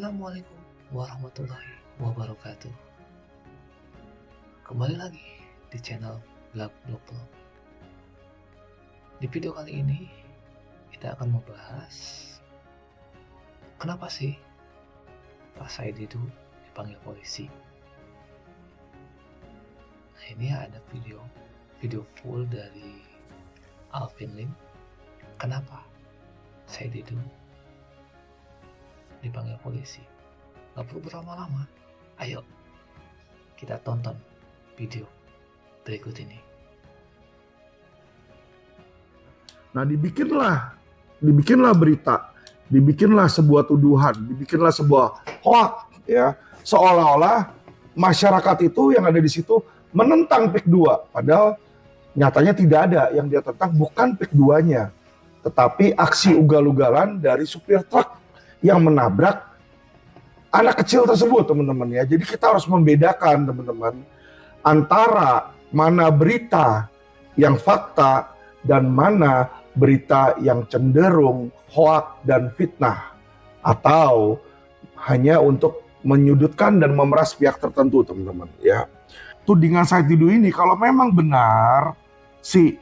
Assalamualaikum warahmatullahi wabarakatuh. Kembali lagi di channel Blog Blog. Di video kali ini kita akan membahas kenapa sih Pak Said itu dipanggil polisi. Nah, ini ada video full dari Alvin Lim. Kenapa Said itu dipanggil polisi? Gak perlu berlama-lama, ayo kita tonton video berikut ini. Nah, dibikinlah berita, dibikinlah sebuah tuduhan, dibikinlah sebuah hoax, ya, seolah-olah masyarakat itu yang ada di situ menentang PIK 2, padahal nyatanya tidak ada yang dia tentang, bukan PIK 2-nya, tetapi aksi ugal-ugalan dari supir truk yang menabrak anak kecil tersebut, teman-teman, ya. Jadi kita harus membedakan, teman-teman, antara mana berita yang fakta dan mana berita yang cenderung hoak dan fitnah atau hanya untuk menyudutkan dan memeras pihak tertentu, teman-teman, ya. Tudingan Said Didu ini kalau memang benar si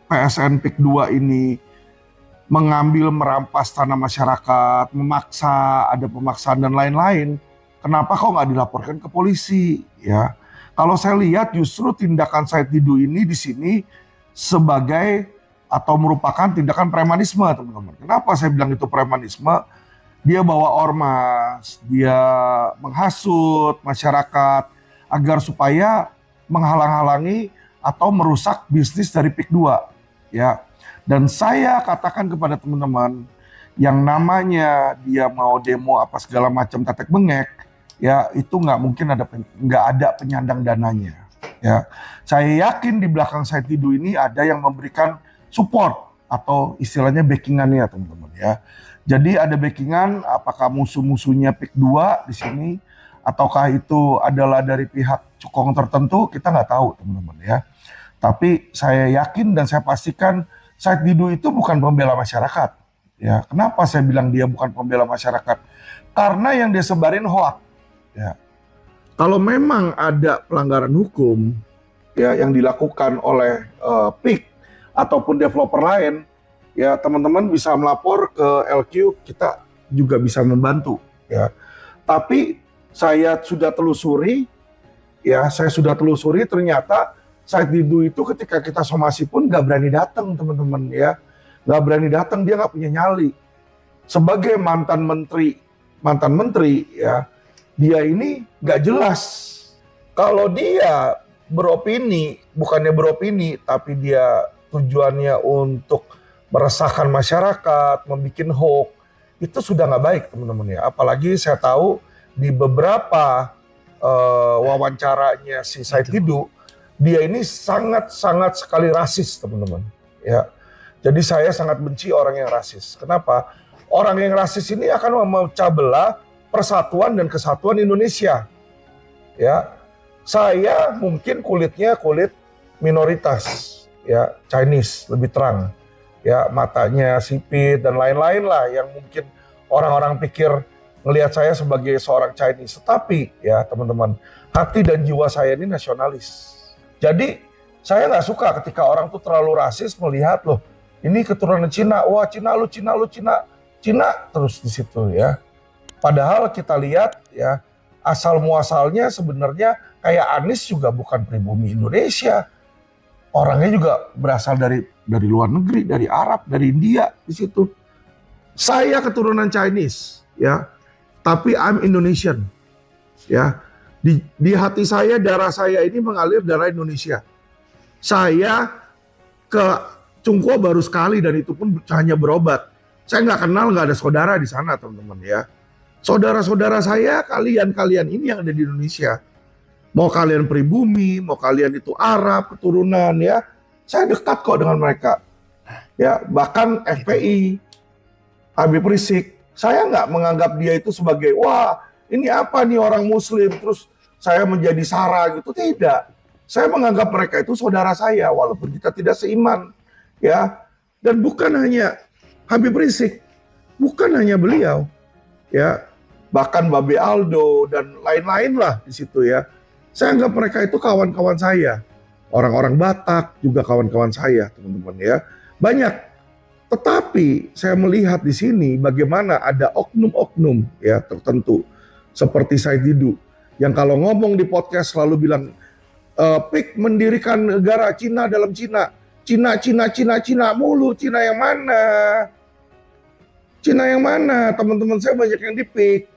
PSN PIK 2 ini mengambil, merampas tanah masyarakat, memaksa, ada pemaksaan dan lain-lain, kenapa kok nggak dilaporkan ke polisi, ya? Kalau saya lihat justru tindakan Said Didu ini di sini sebagai atau merupakan tindakan premanisme, teman-teman. Kenapa saya bilang itu premanisme? Dia bawa ormas, dia menghasut masyarakat agar supaya menghalang-halangi atau merusak bisnis dari PIK 2, ya. Dan saya katakan kepada teman-teman, yang namanya dia mau demo apa segala macam tetek bengek, ya itu nggak ada penyandang dananya, ya. Saya yakin di belakang Said Didu ini ada yang memberikan support atau istilahnya backingannya, teman-teman, ya. Jadi ada backingan, apakah musuh-musuhnya PIK 2 di sini ataukah itu adalah dari pihak cukong tertentu, kita nggak tahu, teman-teman, ya. Tapi saya yakin dan saya pastikan Said Didu itu bukan pembela masyarakat, ya. Kenapa saya bilang dia bukan pembela masyarakat? Karena yang dia sebarin hoak, ya. Kalau memang ada pelanggaran hukum, ya, yang dilakukan oleh PIK ataupun developer lain, ya teman-teman bisa melapor ke LQ, kita juga bisa membantu, ya. Tapi saya sudah telusuri, ya, ternyata Said Didu itu ketika kita somasi pun nggak berani datang, teman-teman, ya. Nggak berani datang, dia nggak punya nyali. Sebagai mantan menteri, ya, dia ini nggak jelas. Kalau dia bukannya beropini, tapi dia tujuannya untuk meresahkan masyarakat, membuat hoax, itu sudah nggak baik, teman-teman, ya. Apalagi saya tahu di beberapa wawancaranya si Said Didu, dia ini sangat sekali rasis, teman-teman, ya. Jadi saya sangat benci orang yang rasis. Kenapa? Orang yang rasis ini akan memecah belah persatuan dan kesatuan Indonesia, ya. Saya mungkin kulitnya kulit minoritas, ya, Chinese, lebih terang, ya, matanya sipit dan lain-lain lah yang mungkin orang-orang pikir ngelihat saya sebagai seorang Chinese. Tetapi, ya teman-teman, hati dan jiwa saya ini nasionalis. Jadi saya nggak suka ketika orang tuh terlalu rasis melihat, loh ini keturunan Cina, wah Cina terus di situ, ya. Padahal kita lihat, ya, asal muasalnya sebenarnya kayak Anies juga bukan pribumi Indonesia, orangnya juga berasal dari luar negeri, dari Arab, dari India di situ. Saya keturunan Chinese, ya, tapi I'm Indonesian, ya. Di hati saya, darah saya ini mengalir darah Indonesia. Saya ke Cungko baru sekali dan itu pun hanya berobat. Saya nggak kenal, nggak ada saudara di sana, teman-teman, ya. Saudara-saudara saya, kalian ini yang ada di Indonesia. Mau kalian pribumi, mau kalian itu Arab, keturunan, ya. Saya dekat kok dengan mereka. Ya, bahkan FPI, Habib Rizik, saya nggak menganggap dia itu sebagai, wah ini apa nih orang Muslim, terus saya menjadi SARA gitu, tidak. Saya menganggap mereka itu saudara saya, walaupun kita tidak seiman, ya. Dan bukan hanya Habib Rizik, bukan hanya beliau, ya, bahkan Babe Aldo dan lain-lain lah di situ ya. Saya anggap mereka itu kawan-kawan saya. Orang-orang Batak juga kawan-kawan saya, teman-teman ya. Banyak. Tetapi saya melihat di sini bagaimana ada oknum-oknum ya tertentu seperti Said Didu yang kalau ngomong di podcast selalu bilang PIK mendirikan negara Cina dalam Cina. Cina mulu. Cina yang mana? Cina yang mana? Teman-teman saya banyak yang di PIK.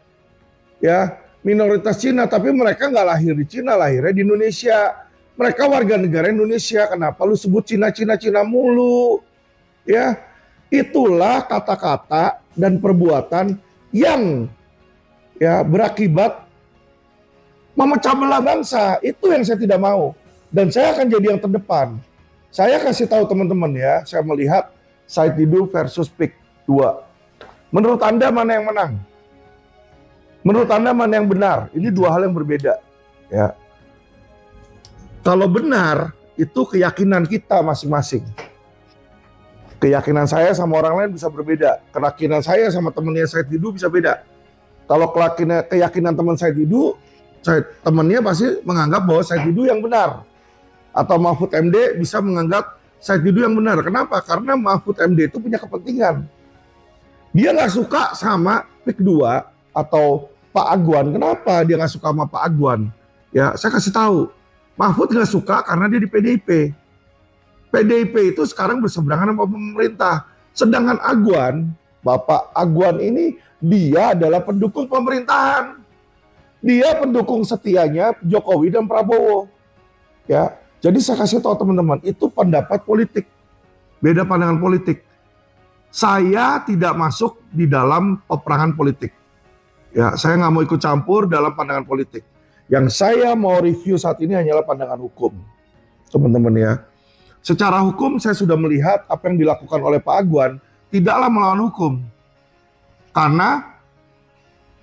Ya, minoritas Cina tapi mereka nggak lahir di Cina, lahirnya di Indonesia. Mereka warga negara Indonesia. Kenapa lu sebut Cina mulu? Ya, itulah kata-kata dan perbuatan yang ya berakibat memecah belah bangsa. Itu yang saya tidak mau. Dan saya akan jadi yang terdepan. Saya kasih tahu teman-teman ya, saya melihat Said Didu versus PIK 2. Menurut Anda mana yang menang? Menurut Anda mana yang benar? Ini dua hal yang berbeda. Ya. Kalau benar, itu keyakinan kita masing-masing. Keyakinan saya sama orang lain bisa berbeda. Keyakinan saya sama temannya Said Didu bisa beda. Kalau keyakinan teman Said Didu, temannya pasti menganggap bahwa Said Didu yang benar. Atau Mahfud MD bisa menganggap Said Didu yang benar. Kenapa? Karena Mahfud MD itu punya kepentingan. Dia nggak suka sama PIK 2 atau Pak Agwan. Kenapa dia nggak suka sama Pak Agwan? Ya, saya kasih tahu. Mahfud nggak suka karena dia di PDIP. PDIP itu sekarang berseberangan sama pemerintah. Sedangkan Agwan, Bapak Agwan ini, dia adalah pendukung pemerintahan. Dia pendukung setianya Jokowi dan Prabowo. Ya, jadi saya kasih tahu teman-teman, itu pendapat politik. Beda pandangan politik. Saya tidak masuk di dalam peperangan politik. Ya, saya nggak mau ikut campur dalam pandangan politik. Yang saya mau review saat ini hanyalah pandangan hukum, teman-teman ya. Secara hukum saya sudah melihat apa yang dilakukan oleh Pak Agwan tidaklah melawan hukum. Karena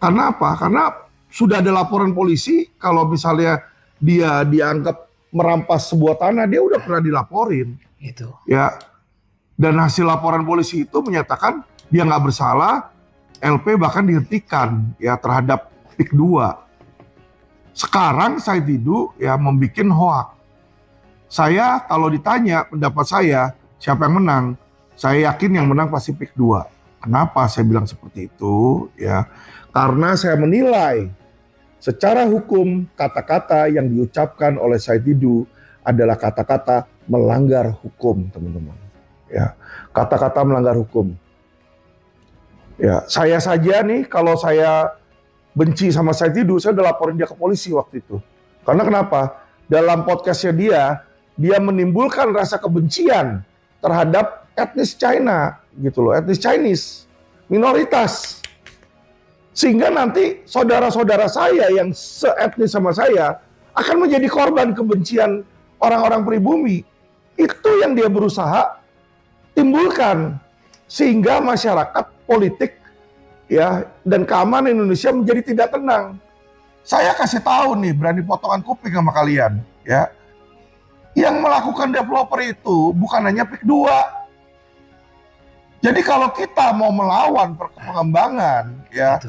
apa? Karena sudah ada laporan polisi kalau misalnya dia dianggap merampas sebuah tanah, dia udah pernah dilaporin. Itu. Ya. Dan hasil laporan polisi itu menyatakan dia nggak bersalah, LP bahkan dihentikan ya terhadap PIK 2. Sekarang Said Didu ya membuat hoak. Saya kalau ditanya pendapat saya siapa yang menang, saya yakin yang menang pasti PIK 2. Kenapa saya bilang seperti itu? Ya, karena saya menilai secara hukum kata-kata yang diucapkan oleh Said Didu adalah kata-kata melanggar hukum, teman-teman. Ya, kata-kata melanggar hukum. Ya, saya saja nih kalau saya benci sama Said Didu, saya udah laporin dia ke polisi waktu itu. Karena kenapa? Dalam podcastnya dia menimbulkan rasa kebencian terhadap etnis China, gitu loh, etnis Chinese, minoritas. Sehingga nanti saudara-saudara saya yang seetnis sama saya akan menjadi korban kebencian orang-orang pribumi. Itu yang dia berusaha timbulkan. Sehingga masyarakat politik ya dan keamanan Indonesia menjadi tidak tenang. Saya kasih tahu nih, berani potongan kuping sama kalian ya. Yang melakukan developer itu bukan hanya PIK 2. Jadi kalau kita mau melawan pengembangan ya,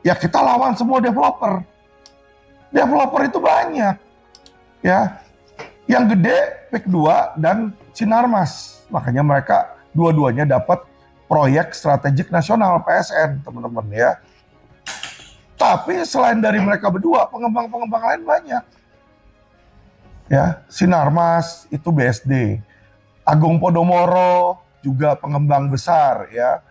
ya kita lawan semua developer. Developer itu banyak ya. Yang gede PIK 2 dan Sinarmas. Makanya mereka dua-duanya dapat proyek strategik nasional PSN, teman-teman ya. Tapi selain dari mereka berdua, pengembang-pengembang lain banyak. Ya, Sinarmas itu BSD. Agung Podomoro juga pengembang besar ya.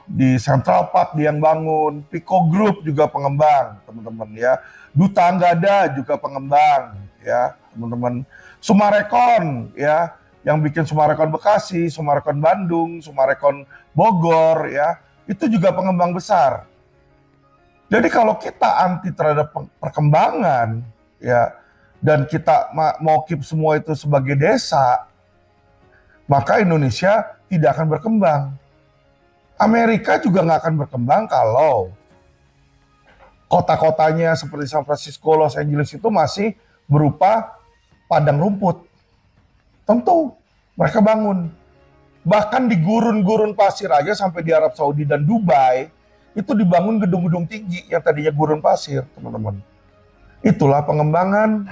Di Central Park dia yang bangun, Pico Group juga pengembang, teman-teman ya. Duta Anggada juga pengembang ya, teman-teman. Sumarekon ya, yang bikin Sumarekon Bekasi, Sumarekon Bandung, Sumarekon Bogor ya, itu juga pengembang besar. Jadi kalau kita anti terhadap perkembangan ya, dan kita mau keep semua itu sebagai desa, maka Indonesia tidak akan berkembang. Amerika juga nggak akan berkembang kalau kota-kotanya seperti San Francisco, Los Angeles itu masih berupa padang rumput. Tentu mereka bangun. Bahkan di gurun-gurun pasir aja sampai di Arab Saudi dan Dubai, itu dibangun gedung-gedung tinggi yang tadinya gurun pasir, teman-teman. Itulah pengembangan.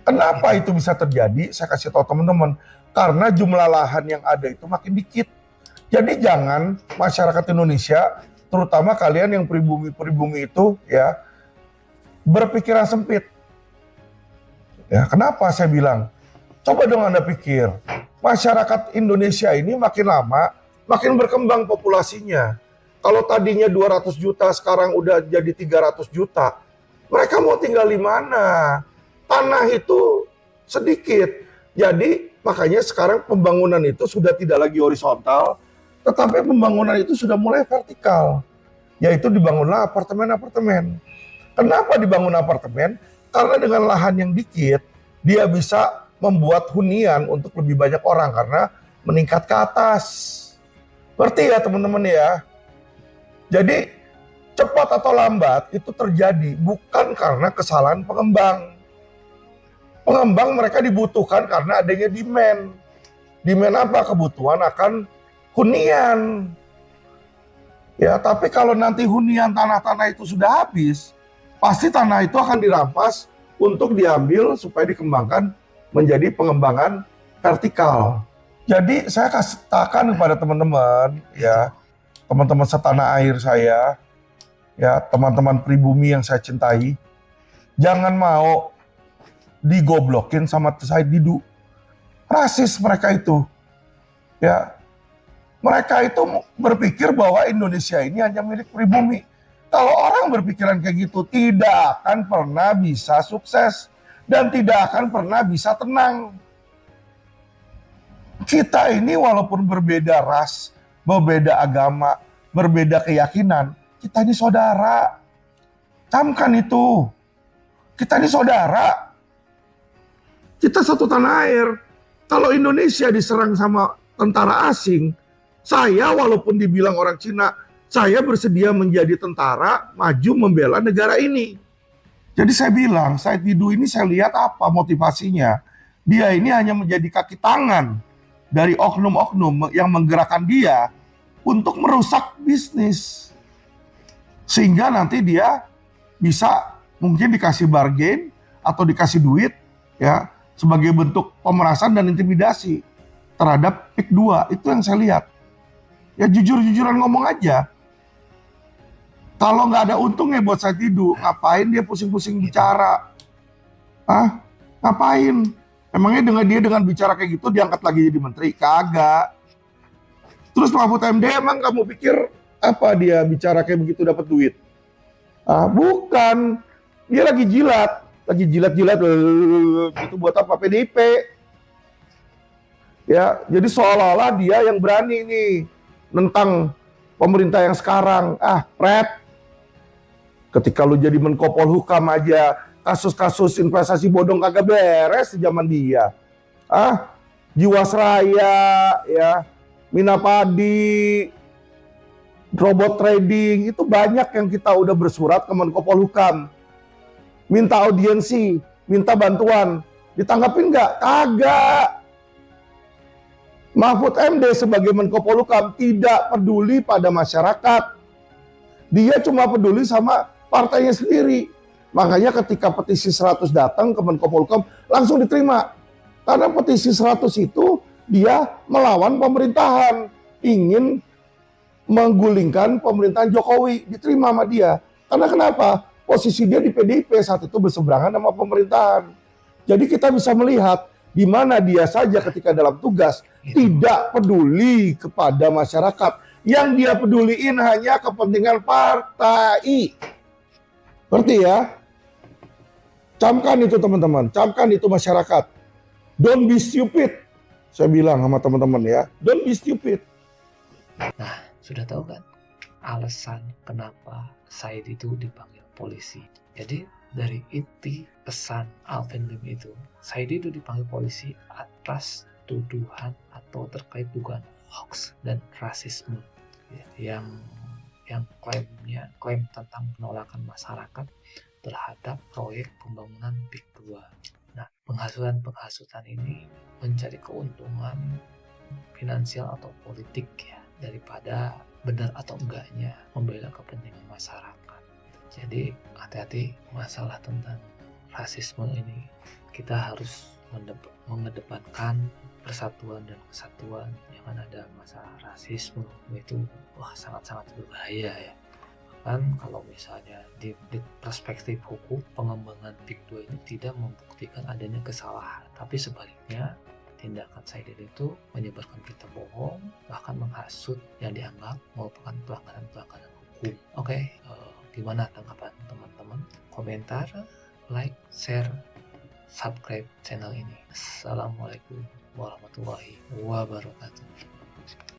Kenapa itu bisa terjadi? Saya kasih tahu teman-teman. Karena jumlah lahan yang ada itu makin dikit. Jadi jangan masyarakat Indonesia, terutama kalian yang pribumi-pribumi itu ya, berpikiran sempit. Ya, kenapa saya bilang? Coba dong Anda pikir, masyarakat Indonesia ini makin lama makin berkembang populasinya. Kalau tadinya 200 juta, sekarang udah jadi 300 juta. Mereka mau tinggal di mana? Tanah itu sedikit. Jadi makanya sekarang pembangunan itu sudah tidak lagi horizontal, tetapi pembangunan itu sudah mulai vertikal. Yaitu dibangunlah apartemen-apartemen. Kenapa dibangun apartemen? Karena dengan lahan yang dikit, dia bisa membuat hunian untuk lebih banyak orang karena meningkat ke atas. Ngerti ya teman-teman ya? Jadi cepat atau lambat itu terjadi bukan karena kesalahan pengembang. Pengembang mereka dibutuhkan karena adanya demand. Demand apa? Kebutuhan akan hunian. Ya, tapi kalau nanti hunian tanah-tanah itu sudah habis, pasti tanah itu akan dirampas untuk diambil supaya dikembangkan menjadi pengembangan vertikal. Jadi saya katakan kepada teman-teman, ya, teman-teman setanah air saya, ya, teman-teman pribumi yang saya cintai, jangan mau digoblokin sama Said Didu. Rasis mereka itu. Ya. Mereka itu berpikir bahwa Indonesia ini hanya milik pribumi. Kalau orang berpikiran kayak gitu, tidak akan pernah bisa sukses dan tidak akan pernah bisa tenang. Kita ini walaupun berbeda ras, berbeda agama, berbeda keyakinan, kita ini saudara. Camkan itu. Kita ini saudara. Kita satu tanah air. Kalau Indonesia diserang sama tentara asing, saya walaupun dibilang orang Cina, saya bersedia menjadi tentara, maju membela negara ini. Jadi saya bilang, Said Didu ini saya lihat apa motivasinya. Dia ini hanya menjadi kaki tangan dari oknum-oknum yang menggerakkan dia untuk merusak bisnis. Sehingga nanti dia bisa mungkin dikasih bargain atau dikasih duit ya, sebagai bentuk pemerasan dan intimidasi terhadap PIK 2. Itu yang saya lihat. Ya jujur-jujuran ngomong aja. Kalau nggak ada untungnya buat Said Didu, ngapain dia pusing-pusing bicara? Hah? Ngapain? Emangnya dengan bicara kayak gitu diangkat lagi jadi menteri? Kagak. Terus Mahfud MD emang kamu pikir apa dia bicara kayak begitu dapat duit? Ah, bukan. Dia lagi jilat-jilat gitu buat apa? PDIP. Ya, jadi seolah-olah dia yang berani nih tentang pemerintah yang sekarang. Ah, Pret. Ketika lu jadi Menko Polhukam aja, kasus-kasus investasi bodong kagak beres di zaman dia. Ah, Jiwasraya, ya, Minapadi, robot trading, itu banyak yang kita udah bersurat ke Menko Polhukam. Minta audiensi, minta bantuan. Ditanggapin nggak? Kagak. Mahfud MD sebagai Menko Polhukam tidak peduli pada masyarakat. Dia cuma peduli sama partainya sendiri. Makanya ketika petisi 100 datang ke Menko Polhukam langsung diterima. Karena petisi 100 itu dia melawan pemerintahan. Ingin menggulingkan pemerintahan Jokowi. Diterima sama dia. Karena kenapa? Posisi dia di PDIP saat itu berseberangan sama pemerintahan. Jadi kita bisa melihat di mana dia saja ketika dalam tugas tidak peduli kepada masyarakat. Yang dia peduliin hanya kepentingan partai. Ngerti ya? Camkan itu teman-teman, camkan itu masyarakat. Don't be stupid. Saya bilang sama teman-teman ya, don't be stupid. Nah, sudah tahu kan alasan kenapa Said itu dipanggil polisi. Jadi dari inti pesan Alvin Lim itu, Said itu dipanggil polisi atas tuduhan atau terkait dugaan hoax dan rasisme ya, yang klaim tentang penolakan masyarakat terhadap proyek pembangunan PIK 2. Nah, penghasutan ini mencari keuntungan finansial atau politik ya, daripada benar atau enggaknya membela kepentingan masyarakat. Jadi hati-hati masalah tentang rasisme ini. Kita harus mengedepankan persatuan dan kesatuan. Jangan ada masalah rasisme, itu sangat-sangat berbahaya ya. Bahkan kalau misalnya di perspektif hukum, pengembangan Big 2 ini tidak membuktikan adanya kesalahan, tapi sebaliknya tindakan Saidin itu menyebarkan berita bohong, bahkan menghasut yang dianggap merupakan pelanggaran hukum. Oke, gimana tanggapan teman-teman? Komentar, like, share, subscribe channel ini. Assalamualaikum warahmatullahi wabarakatuh.